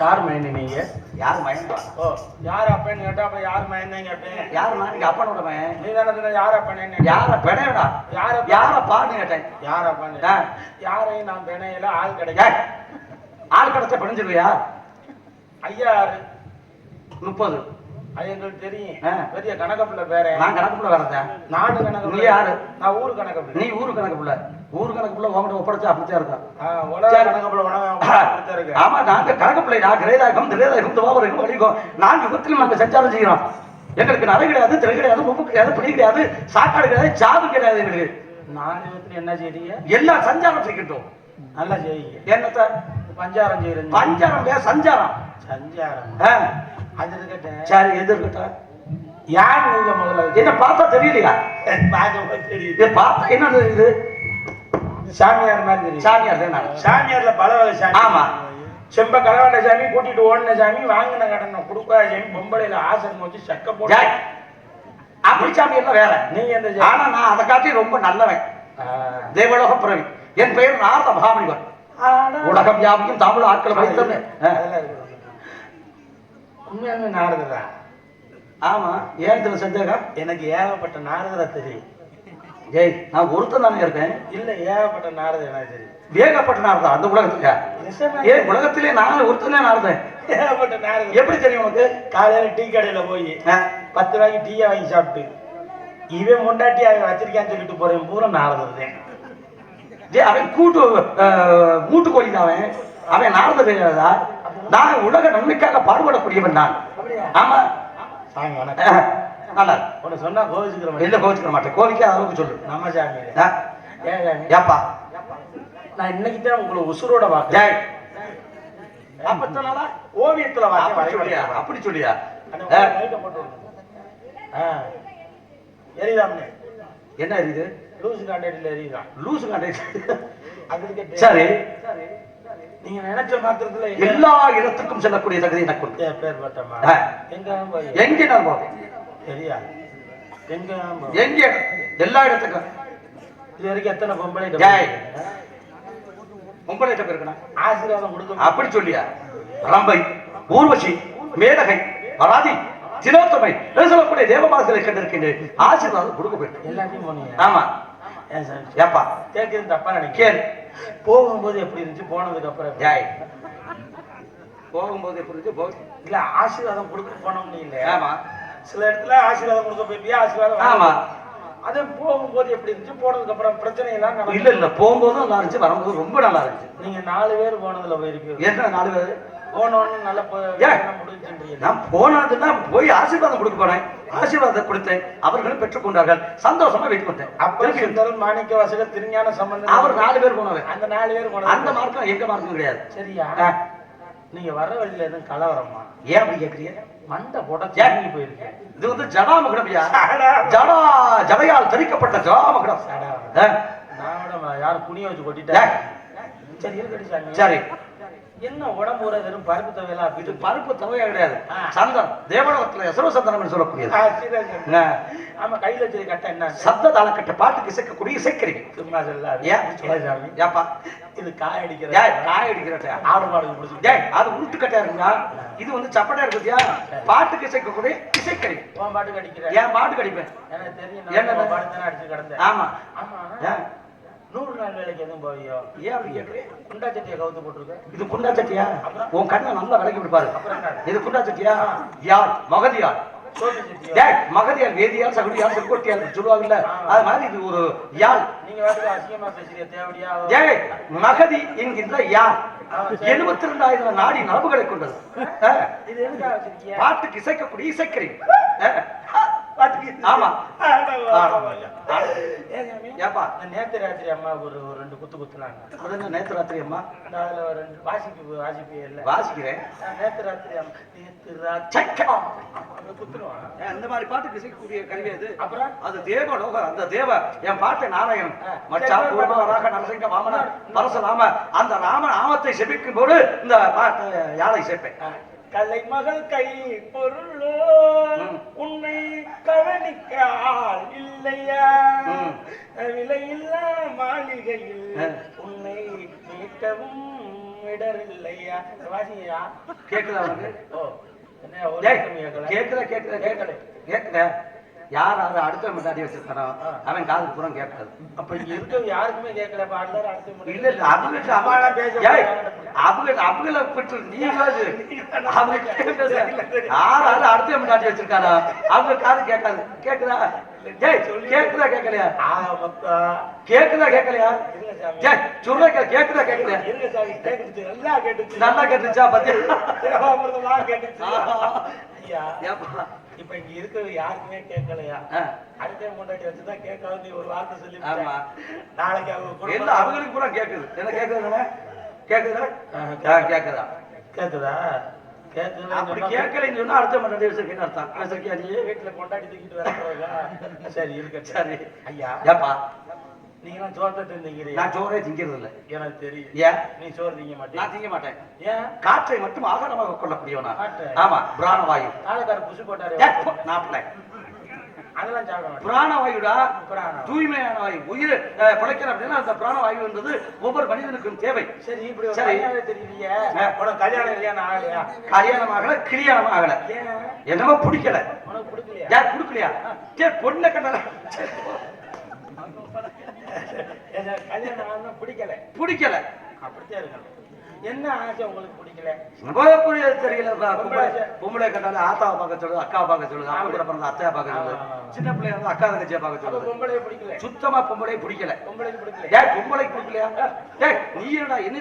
யார் மைண்ட் நீங்க? யார் மைண்ட்? ஓ யார் அப்பன்னு கேட்டா அப்ப யார் மைண்ட் தான் கேட்டேன். யாருமா நீங்க அப்பனோட மைண்ட்? நீ தானே சொன்ன யார் அப்பன்னு? யார பெணையடா? யார பான்னு கேட்டேன். யார் அப்பன்னு? யாரையும் நான் பெணையில ஆள் கிடைக்க. ஆள் கிடைச்ச பெணைஞ்சிருவியா? ஐயா 30. அது எங்களுக்கு தெரியும். பெரிய கணக்கப்புள்ள பேர. நான் கணக்குள்ள வரேன். நானு கணக்கு. நீ யாரு? நான் ஊரு கணக்கு. நீ ஊரு கணக்குள்ள. ஊரு கணக்குள்ள உங்ககிட்ட ஒப்படைச்சா அப்படித்தான் இருக்கும். உலக கணக்குள்ள உணவு இருக்கு. ஆமா நாங்க கணக்குள்ள நான் கிரேதாகம் திரேதாகம் துவாபரம் வலிக்கும் 4 யுகத்திலும் நாங்க சஞ்சாரம் செய்யறோம். எங்களுக்கு நரை கிடையாது, திரை கிடையாது, உப்பு கிடையாது, பிடி கிடையாது, சாக்காடு கிடையாது, சாது கிடையாது. எங்களுக்கு 4 யுகத்துல என்ன செய்றீங்க? எல்லாம் சஞ்சாரம் செய்கின்றோம். நல்லா செய்யுங்க. என்னத்த பஞ்சாரம் செய்யறீங்க? பஞ்சாரம் இல்லையா, சஞ்சாரம். சஞ்சாரம். அது இருக்கட்டும். சரி எது இருக்கட்டும். யார் நீங்க முதல்ல? என்ன பார்த்தா தெரியலையா? தெரியுது. பார்த்தா என்ன தெரியுது? சாமியார் மாதிரி தெரியும். சாமியார் தான். சாமியார்ல பல வகை சாமி. ஆமா. செம்ப கலவாண்ட சாமி, கூட்டிட்டு ஓடின சாமி, வாங்கின கடனை கொடுக்காத சாமி, பொம்பளையில ஆசனம் வச்சு சக்க போட்டு அப்படி சாமி எல்லாம் வேற. நீங்க எந்த? ஆனா நான் அதை காட்டி ரொம்ப நல்லவன். தேவலோக பிறவி. என் பெயர் நாரத மகாமுனிவர். உலகம் யாவையும் தமிழ் ஆட்கள் வைத்தவன். உண்மையாவே நாரதரா? ஆமா. ஏன் இதுல சந்தேகம்? எனக்கு ஏகப்பட்ட நாரதரா தெரியும். ஏய் நான் ஒருத்தன் தானே இருக்கேன். இல்ல ஏகப்பட்ட நாரதர் எனக்கு தெரியும். ஏகப்பட்ட நாரதா அந்த உலகத்துக்கு? ஏன் உலகத்திலே நான் ஒருத்தனே நாரதன். ஏகப்பட்ட நாரதர். எப்படி தெரியும் உனக்கு? காலையில டீ கடையில போய் 10 ரூபாய்க்கு டீயா வாங்கி சாப்பிட்டு இவன் முண்டாட்டி அவன் வச்சிருக்கான்னு சொல்லிட்டு போறேன் பூரா நாரதர் தான். அவன் மூட்டு கோழி தான் அவன். அவன் நாரதர் கிடையாதா? நான் உலக நன்மைக்காக பாடுபடக்கூடியவன் நான். ஆமா. சாமி வணக்கம். நல்லா உன்னை சொன்னா கோவிச்சுக்கிற மாட்டேன். எந்த கோவிச்சுக்கிற மாட்டேன். கோவிக்காத அளவுக்கு சொல்லு. நம்ம சாமி. ஏன் சாமி? ஏப்பா நான் இன்னைக்கு தான் உங்களை உசுரோட வாக்கேன். ஓவியத்துல வாக்கேன். அப்படி சொல்லியா? எரியுதாம்னே. என்ன எரியுது? லூசு காண்டேட்டில் எரியுதான். லூசு காண்டேட். அதுக்கு சரி. நீங்க நினைச்ச மாத்திரத்துல எல்லா இடத்துக்கும் செல்லக்கூடிய தகுதி எனக்கு பேர் பட்டமா. எங்க நான் போவேன் சரியா? எங்க எல்லா இடத்துக்கும். இது வரைக்கும் எத்தனை பொம்பளை பொம்பளை இருக்கணும் ஆசீர்வாதம் கொடுக்க? அப்படி சொல்லியா? ரம்பை, ஊர்வசி, மேதகை, வராதி, திலோத்தமை சொல்லக்கூடிய தேவமாசலை கண்டிருக்கின்றேன். ஆசீர்வாதம் கொடுக்க போயிட்டு எல்லாத்தையும் போனீங்க. ஆமா. ஏப்பா கேட்கிறது தப்பா நினைக்கிறேன். போகும்போது எப்படி இருந்துச்சு, போனதுக்கு அப்புறம் போகும்போது எப்படி இருந்துச்சு? இல்ல ஆசீர்வாதம் கொடுக்க போனோம்னு இல்லை. ஆமா. சில இடத்துல ஆசீர்வாதம் கொடுக்க போயிருப்பியா? ஆசீர்வாதம். ஆமா. அது போகும்போது எப்படி இருந்துச்சு, போனதுக்கு அப்புறம் பிரச்சனை எல்லாம் இல்ல இல்ல போகும்போது நல்லா இருந்துச்சு, வரும்போது ரொம்ப நல்லா இருந்துச்சு. நீங்க 4 பேர் போனதுல போயிருக்கீங்க. என்ன 4 பேர் போனோன்னு நல்ல முடிஞ்சு? நான் போனதுன்னா போய் ஆசீர்வாதம் கொடுக்க போனேன். ஆசீர்வாதம் கொடுத்தேன். அவர்களும் பெற்றுக்கொண்டார்கள். சந்தோஷமா வீட்டுக்கு வந்தேன். அப்ப மாணிக்க வாசகர், திருஞான சம்பந்தம், அவர் 4 பேர் போனவர். அந்த 4 பேர் போன அந்த மார்க்கம் எங்க மார்க்கம் கிடையாது. சரியா? நீங்க வர வழியில எதுவும் கலவரமா? ஏன் அப்படி கேட்கறீங்க? மண்டை போட சேங்கி போயிருக்கு. இது வந்து ஜடாமகுடம்யா. ஜடையால் தரிக்கப்பட்ட ஜடாமகுடம். நான் யாரும் குனிய வச்சு கொட்டிட்டேன். சரி இருக்கட்டும். சரி. என்ன உடம்பு ஊற வெறும் பருப்பு துவையலா? இது பருப்பு துவையா கிடையாது. சந்தனம். தேவலோகத்துல எசரோ சந்தனம் சொல்லக்கூடியது. ஆமா. கையில வச்சு கட்ட என்ன? சப்த தாளக்கட்ட பாட்டுக்கு இசைக்கக்கூடிய இசைக்கருவி. சும்மா சொல்ல. ஏப்பா இது காய அடிக்கிற காய அடிக்கிற ஆடு மாடு முடிச்சு அது உருட்டு கட்டையா இருக்குங்களா? இது வந்து சப்பட்டா இருக்குதியா? பாட்டுக்கு இசைக்கக்கூடிய இசைக்கருவி. உன் பாட்டுக்கு அடிக்கிற? ஏன் பாட்டுக்கு அடிப்பேன்? எனக்கு தெரியும். என்ன பாட்டு அடிச்சு கிடந்தேன். ஆமா. ஆமா. 100 நாள் வேலைக்கு எதுவும் போவியோ? ஏன் அப்படி கேட்குறேன்? குண்டா சட்டியை கவுத்து போட்டுருக்க. இது குண்டா சட்டியா? உன் கண்ணை நல்லா விளக்கி விடுப்பாரு. இது குண்டா சட்டியா? யார்? மகதியார். மகதியார் வேதியார், சகுடியார், செங்கோட்டியார் சொல்லுவாங்கல்ல, அது மாதிரி இது ஒரு யாழ். நீங்க வந்து அசிங்கமா பேசுறீங்க. தேவடியா? மகதி என்கின்ற யாழ் 72,000 நாடி நரம்புகளை கொண்டது. இது எதுக்காக வச்சிருக்கீங்க? பாட்டுக்கு இசைக்கக்கூடிய இசைக்கருவி. ஆமா. ஏப்பா நேத்து ராத்திரி அம்மா ஒரு 2 குத்து குத்துனாங்க. அது என்ன நேத்து ராத்திரி அம்மா? அதுல 2 வாசிப்பே இல்ல. வாசிக்கிறேன். நேத்து ராத்திரி அம்மா குத்துருவாங்க. அந்த மாதிரி பாட்டுக்கு இசைக்கக்கூடிய கருவி அது. அப்புறம் அது தேவலோகம். அந்த தேவ என் பாட்டு நாராயணன் மச்சா பூர்வராக நரசிங்க வாமன பரசுராம அந்த ராம நாமத்தை செபிக்கும் போது இந்த பாட்டு யாழை சேர்ப்பேன். கலை மகள் கை பொருளோ உன்னை கவனிக்க ஆள் இல்லையா? விலையில்லா மாளிகையில் உன்னை மீட்கவும் விடர் இல்லையா வாசிங்கய்யா. கேக்குதா உனக்கு? ஓ என்ன ஒரு டேய், கேட்கல கேக்குதா கேக்குதா கேட்கல கேக்குதா? யார் அதை அடுத்த முன்னாடி வச்சிருக்கானோ அவன் காது பூரா கேட்காது. அப்ப இங்க இருக்கவங்க யாருக்குமே கேட்கல. அப்ப அடுத்த அடுத்து இல்ல இல்ல அவங்கள பற்றி நீ யாராவது அடுத்த முன்னாடி வச்சிருக்கானோ அவங்க காது கேட்காது. கேக்குதா? ஜெய் கேக்குதா கேட்கலையா? கேக்குதா கேட்கலையா? ஜெய் சொல்ல கேக்குதா கேட்கலையா? நல்லா கேட்டுச்சா பத்தி இப்ப இங்க இருக்கிறது யாருக்குமே கேட்கலையா? அடுத்த முன்னாடி வச்சுதான் கேட்காது. நீ ஒரு வார்த்தை சொல்லி நாளைக்கு அவங்க அவங்களுக்கு கூட கேக்குது. என்ன கேக்குதுங்க? கேக்குதா? கேக்குதா? கேக்குதா? அப்படி கேட்கலன்னு சொன்னா அடுத்த முன்னாடி வச்சிருக்கேன்னு அர்த்தம். வச்சிருக்கியா நீ? வீட்டுல கொண்டாடி தூக்கிட்டு வர சரி இருக்க. சரி ஐயா ஏப்பா நீங்க சோத்தை திங்கிறீங்க. நான் சோறே திங்கிறது இல்லை. எனக்கு தெரியும். ஏன் நீ சோறு திங்க மாட்டேன்? நான் திங்க மாட்டேன். ஏன்? காற்றை மட்டும் ஆகாரமாக கொள்ளக்கூடியவனா? ஆமா பிராணவாயு. ஆளுக்கார புசு போட்டாரு நாப்பல அதெல்லாம் சாப்பிட பிராணவாயுடா. தூய்மையான வாயு. உயிர் பிழைக்கிற அப்படின்னா அந்த பிராணவாயுன்றது ஒவ்வொரு மனிதனுக்கும் தேவை. சரி இப்படி தெரியலையே. உனக்கு கல்யாணம் இல்லையா? ஆகலையா? கல்யாணம் ஆகல கிளியாணம் ஆகல. என்னமோ பிடிக்கல. உனக்கு பிடிக்கலையா? யார் பிடிக்கலையா? பொண்ணை கண்டல கல்யாணம் பிடிக்கல. பிடிக்கல அப்படித்தான் இருக்கணும். என்ன ஆசை உங்களுக்கு பிடிக்கல? தெரியல. பொம்பளை கண்டாலும் ஆத்தாவை பார்க்க சொல்லுது, அக்காவை பார்க்க சொல்லுது, அவங்க கூட பிறந்த அத்தையா பார்க்க சொல்லுது, சின்ன பிள்ளைய வந்து அக்கா தங்கச்சியா பார்க்க சொல்லுது. பொம்பளையை பிடிக்கல. சுத்தமா பொம்பளையை பிடிக்கல. பொம்பளைக்கு பிடிக்கல. ஏன் பொம்பளைக்கு பிடிக்கலையா? ஏய் நீ என்னடா என்ன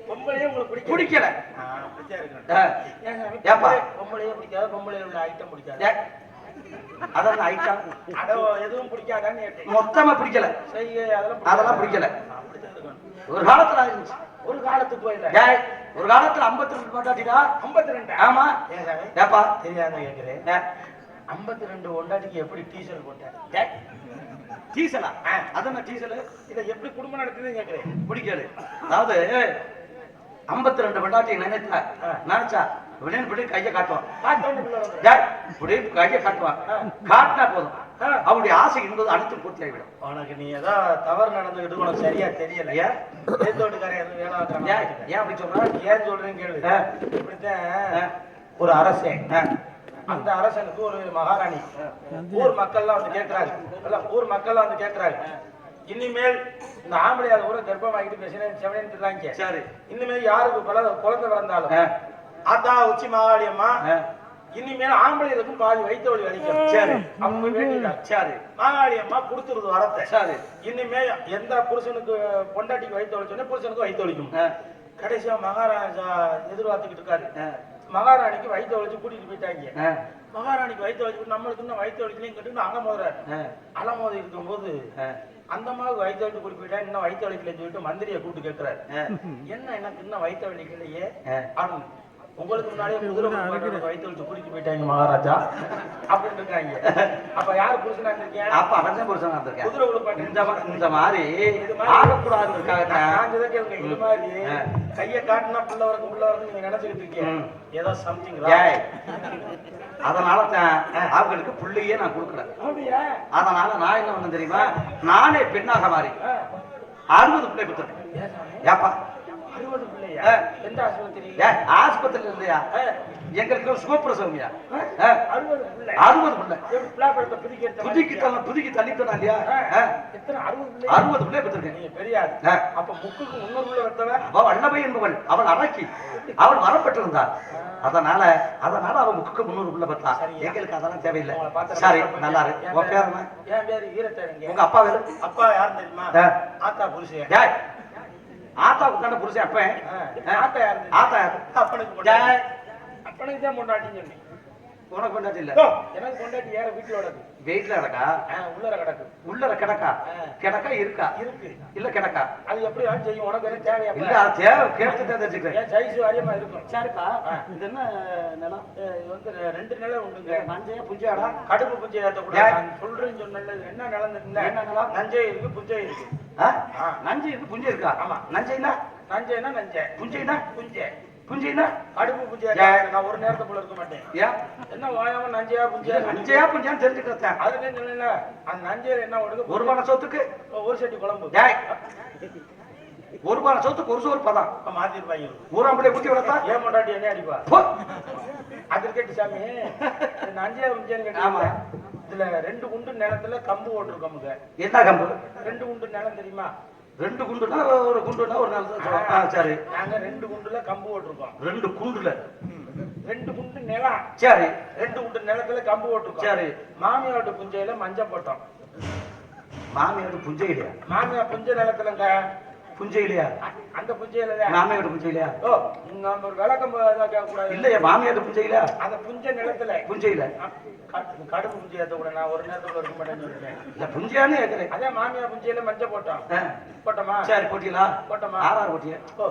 பொம்பளையே உங்களுக்கு பிடிக்கல? அப்படித்தான் இருக்கணும். ஏப்பா பொம்பளையே பிடிக்காத? பொம்பளையில உள்ள ஐட்டம் பிடிக்காது? அதெல்லாம் ஐட்டம் எதுவும் பிடிக்காதான்னு மொத்தமா பிடிக்கல. அதெல்லாம் பிடிக்கல. ஒரு காலத்துல இருந்துச்சு. ஒரு காலத்துக்கு போயில ஒரு காலத்துல 52 கொண்டாட்டிடா. 52? ஆமா. ஏப்பா தெரியாத கேக்குறேன். 52 கொண்டாட்டிக்கு எப்படி டீசல் போட்டேன்? டீசலா? அதான் டீசல். இதை எப்படி குடும்பம் நடத்துன்னு கேக்குறேன். பிடிக்காது. அதாவது 52 கொண்டாட்டி நினைச்சா விளையாண்டு கையை காட்டுவான். கையை காட்டுவான். காட்டினா போதும் அவருடைய ஆசை என்பது அனைத்து பூர்த்தி ஆகிவிடும். உனக்கு நீ ஏதோ தவறு நடந்துகிட்டு உனக்கு சரியா தெரியல. ஏத்தோட்டுக்காரன் வேலை பார்க்கறான். ஏன் அப்படி சொல்ற? ஏன் சொல்றேன்னு கேளு. இப்படித்தான் ஒரு அரசன். அந்த அரசனுக்கு ஒரு மகாராணி. ஊர் மக்கள்லாம் வந்து கேட்கிறாங்க. ஊர் மக்கள்லாம் வந்து கேட்கிறாங்க, இனிமேல் இந்த ஆம்பளையால கூட கர்ப்பமாகிட்டு பேசினேன் செவனேன்னு. சரி இனிமேல் யாருக்கு குழந்தை பிறந்தாலும் ஆத்தா உச்சி மகாளியம்மா இனிமேல் ஆம்பளைகளுக்கும் பாதி வயிற்று வலி அளிக்கணும். சரி அவங்க வேண்டிட்டாங்க. சரி மகாளியம்மா கொடுத்துருது வரத்தை. சரி இனிமேல் எந்த புருஷனுக்கு பொண்டாட்டிக்கு வயிற்று வலிச்சோன்னே புருஷனுக்கு வயிற்று வலிக்கும். கடைசியா மகாராஜா எதிர்பார்த்துக்கிட்டு இருக்காரு. மகாராணிக்கு வயிற்று வலிச்சு கூட்டிட்டு போயிட்டாங்க. மகாராணிக்கு வயிற்று வலிச்சு நம்மளுக்கு இன்னும் வயிற்று வலிக்கலையும் கேட்டு அலமோதுறாரு. அலமோதி இருக்கும் போது அந்த மாதிரி வயிற்று வலிச்சு கூட்டி போயிட்டா இன்னும் வயிற்று வலிக்கலன்னு சொல்லிட்டு மந்திரியை கூப்பிட்டு கேட்கிறாரு, என்ன எனக்கு இன்னும் வயிற்று வலிக்கலையே அப்படின்னு. உங்களுக்கு முன்னாடியே குதிரை வயிற்று வலிச்சு கூட்டிட்டு போயிட்டாங்க மகாராஜா அப்படின்னு இருக்காங்க. அப்ப யாரு புருஷனா இருந்திருக்கேன்? அப்ப அவன் புருஷனா இருந்திருக்கேன். குதிரை உள்ள இந்த மாதிரி ஆகக்கூடாதுக்காக இது மாதிரி கையை காட்டினா புள்ள வரக்கு உள்ள வரக்கு நீங்க நினைச்சுக்கிட்டு இருக்கீங்க ஏதோ சம்திங். அதனால அவங்களுக்கு புள்ளையே நான் கொடுக்குறேன். அதனால நான் என்ன பண்ண தெரியுமா, நானே பெண்ணாக மாறி 60 பிள்ளை கொடுத்துருக்கேன். ஏப்பா 60 பிள்ளையா? எந்த ஆஸ்பத்திரி? ஆஸ்பத்திரி இல்லையா, எங்களுக்கு சுகப்பிரசவம்யா. 60 பிள்ளை. 60 பிள்ளை புதுக்கி தள்ளிட்டா இல்லையா? 60 பிள்ளை பெற்றிருக்கேன். பெரியார் அப்ப முக்குக்கு 300 பிள்ளை வெட்டவன் அவள் அண்ணவை என்பவள். அவள் அரக்கி. அவள் வரப்பட்டிருந்தாள். அதனால அவன் முக்குக்கு 300 பிள்ளை பெற்றா. எங்களுக்கு அதெல்லாம் தேவையில்லை. சரி நல்லா இருக்கு. உன் பேர் என்ன? என் பேரு ஈரத்தேவங்க. உங்க அப்பா பேரு? அப்பா யாருன்னு தெரியுமா? ஆத்தா புருஷன். ஆத்தாவுக்கு தானே புருஷன். அப்ப ஆத்தா யாரு? ஆத்தா யாரு? அப்பனுக்கு அப்பனுக்கு தான் பொண்டாட்டின்னு சொன்னேன். உனக்கு பொண்டாட்டி இல்ல? எனக்கு பொண்டாட்டி யார வீட்டுல கிடக்கு. வீட்டுல கிடக்கா? உள்ளர கிடக்கு. உள்ளர கிடக்கா? கிடக்கா இருக்கா? இருக்கு. இல்ல கிடக்கா? அது எப்படி செய்யும்? உனக்கு என்ன தேவையா? இல்ல அது தேவை கேட்டு தெரிஞ்சுக்கிறேன். சைஸ் வாரியமா இருக்கும். சரிப்பா இது என்ன நிலம்? இது வந்து 2 நிலம் உண்டுங்க. நஞ்சையா புஞ்சையாடா? கடுப்பு புஞ்சை ஏற்றக்கூடாது. நான் சொல்றேன்னு சொன்னேன்ல. என்ன நிலம் இருந்தா என்ன நிலம்? நஞ்சை இருக்கு புஞ்சை இருக்கு. நஞ்சை இருக்கு புஞ்சை இருக்கா? ஆமா. நஞ்சைனா நஞ்சை. புஞ்சைனா புஞ்சைனா அடுப்பு புஞ்சை. நான் ஒரு நேரத்தை போல இருக்க மாட்டேன். என்ன வாயாம நஞ்சையா புஞ்சான்னு தெரிஞ்சுக்கிறேன். அதுக்கு சொல்லல அந்த நஞ்சையில என்ன உனக்கு ஒரு மன சொத்துக்கு ஒரு சட்டி குழம்பு. ஒரு பானை சொத்துக்கு ஒரு சோறு பதம் இப்ப மாத்திருப்பாங்க. ஊராம்பளை குட்டி விடத்தா ஏன் பொண்டாட்டி என்ன அடிப்பா? போ. அது கேட்டு சாமி, இந்த அஞ்சாவது அஞ்சான்னு ஆமா. கேட்டீங்க. இதுல 2 குண்டு நிலத்துல கம்பு ஓட்டிருக்கோமுங்க. என்ன கம்பு? 2 குண்டு நிலம் தெரியுமா? 2 குண்டுனா ஒரு குண்டுனா ஒரு நாள். சரி. நாங்க 2 குண்டுல கம்பு ஓட்டிருக்கோம். 2 குண்டுல 2 குண்டு நிலம். சரி. 2 குண்டு நிலத்துல கம்பு ஓட்டிருக்கோம். சரி. மாமியாட்டு புஞ்சையில மஞ்சள் போட்டோம். மாமியாட்டு புஞ்சை இல்லையா? மாமியார் புஞ்சை நிலத்துலங்க. புஞ்சை இல்லையா? அந்த புஞ்சையில மாமியாட்டு புஞ்சை இல்லையா? ஓ, நம்ம ஒரு விளக்கம் கேட்க கூடாது. இல்லையா மாமியாட்டு புஞ்சை இல்லையா? அந்த புஞ்சை நிலத்துல புஞ்சை இல்ல. கடுப்பு புஞ்சை ஏத்த கூட நான் ஒரு நேரத்துல இருக்க மாட்டேன்னு சொல்லிட்டேன். இல்ல புஞ்சையான்னு கேக்குறேன். அதே மாமியார் புஞ்சையில மஞ்சள் போட்டோம். போட்டோமா? சரி போட்டீங்களா? போட்டோமா? ஆறாறு போட்டியா? ஓ,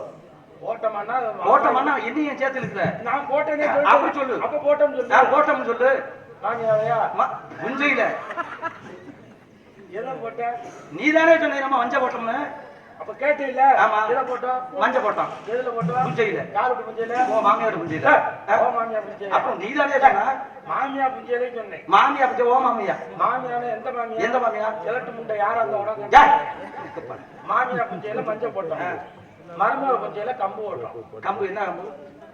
போட்டோமான்னா போட்டோம்னா என்னையும் சேர்த்து இருக்கிற? நான் போட்டேனே அப்படி சொல்லு. அப்ப போட்டோம்னு சொல்லு. நான் போட்டோம்னு சொல்லு. மாமியாவையா? புஞ்சையில எதை போட்ட? நீதானே சொன்ன நம்ம மஞ்சள் போட்டோம்னு. அப்ப கேட்டீல்ல? ஆமா. எதை போட்டோம்? மஞ்சள் போட்டோம். எதுல போட்டோம்? புஞ்சையில. யாருக்கு புஞ்சையில? ஓ மாமியார் புஞ்சையில. ஓ மாமியார் புஞ்சையில. அப்புறம் நீதானே சொன்ன மாமியார் புஞ்சையிலே சொன்னேன். மாமியா புஞ்சை. ஓ மாமியா. மாமியார் எந்த மாமியார்? எந்த மாமியா? எலட்டு முண்டை யாரா அந்த உடம்பு? ஏய். மாமியார் புஞ்சையில மஞ்சள் போட்டோம். மருமக புஞ்சையில கம்பு போட்டோம். கம்பு என்ன கம்பு?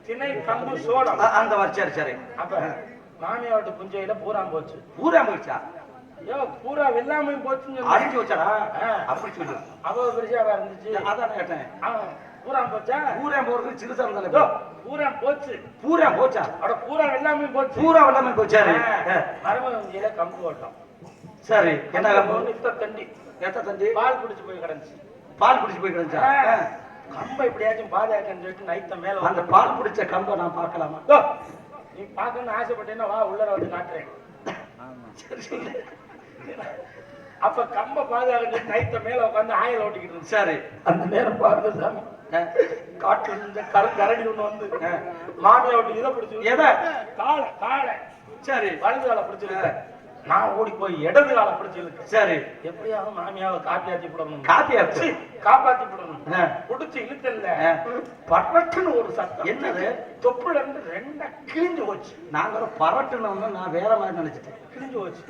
திணை கம்பு சோளம். அந்த மாதிரி. சரி சரி. அப்ப மாமியார் புஞ்சையில பூரா போச்சு. பூரா போயிடுச்சா? ஐயோ, பூரா வெள்ளாமையும் போச்சுன்னு அழிஞ்சு வச்சாடா? அப்படி சொல்லு. அவ்வளவு பெருசாவா இருந்துச்சு. அதான் கேட்டேன். பூரா போச்சா? பூரா போறது சிறுசா இருந்தாலே ஐயோ, பூரா போச்சு. பூரா போச்சா? அட பூரா வெள்ளாமையும் போச்சு. பூரா வெள்ளாமை போச்சாரு. மருமக புஞ்சையில கம்பு போட்டோம். சரி. என்ன கம்பு? இத்த தண்டி எத்த தண்டி? பால் குடிச்சு போய் கிடந்துச்சு. பால் குடிச்சு போய் கிடந்துச்சா? கம்பை எப்படியாச்சும் பாதுகாக்கன்னு சொல்லிட்டு நைத்த மேல அந்த பால் குடிச்ச கம்பை நான் பார்க்கலாமா? நீ பார்க்கணும்னு ஆசைப்பட்டேன்னா வா, உள்ளர வந்து காட்டுறேன். அப்ப கம்ப பாதுகாக்க நைத்த மேல உட்காந்து ஆயில் ஓட்டிக்கிட்டு இருந்துச்சு. சரி. அந்த நேரம் பாருங்க சாமி, காட்டுல இருந்த கரடி ஒண்ணு வந்து மாமியா விட்டு இதை பிடிச்சு எதை? காலை காலை. சரி. வலது காலை பிடிச்சிருக்க. நான் ஓடி போய் இடது காலை பிடிச்சிருக்கு. சரி. எப்படியாவது மாமியாவை காப்பாத்தி போடணும். காப்பியாச்சு. காப்பாத்தி போடணும். பிடிச்சு இழுத்தல்ல பரட்டுன்னு ஒரு சத்தம். என்னது? தொப்புல இருந்து 2 கிழிஞ்சு போச்சு. நாங்க பரட்டுன்னு நான் வேற மாதிரி நினைச்சிட்டேன். கிழிஞ்சு போச்சு.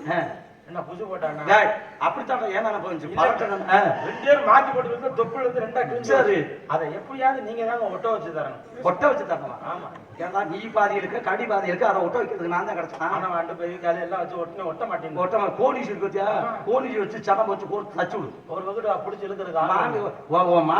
என்ன புது போட்டானா? அப்படித்தான் ஏன் நினைப்பு பரட்டுன்னு 2 பேரும் மாத்தி போட்டு தொப்புல இருந்து 2 கிழிஞ்சு. சரி. அதை எப்படியாவது நீங்க தாங்க ஒட்ட வச்சு தரணும். ஒட்ட வச்சு தரணுமா? ஆமா. ஏன்னா நீ பாதி இருக்கு, கடி பாதி இருக்கு, அதை ஒட்ட வைக்கிறதுக்கு நான் தான் கிடைச்சேன். ஆனா வாண்டு போய் காலை எல்லாம் வச்சு ஒட்டுமே ஒட்ட மாட்டேங்க. ஒட்ட கோணிச்சு இருக்கு பத்தியா? கோணிச்சு வச்சு சடம் வச்சு போட்டு தச்சு விடு. ஒரு வகுடு பிடிச்சி இருக்கிறதுக்கு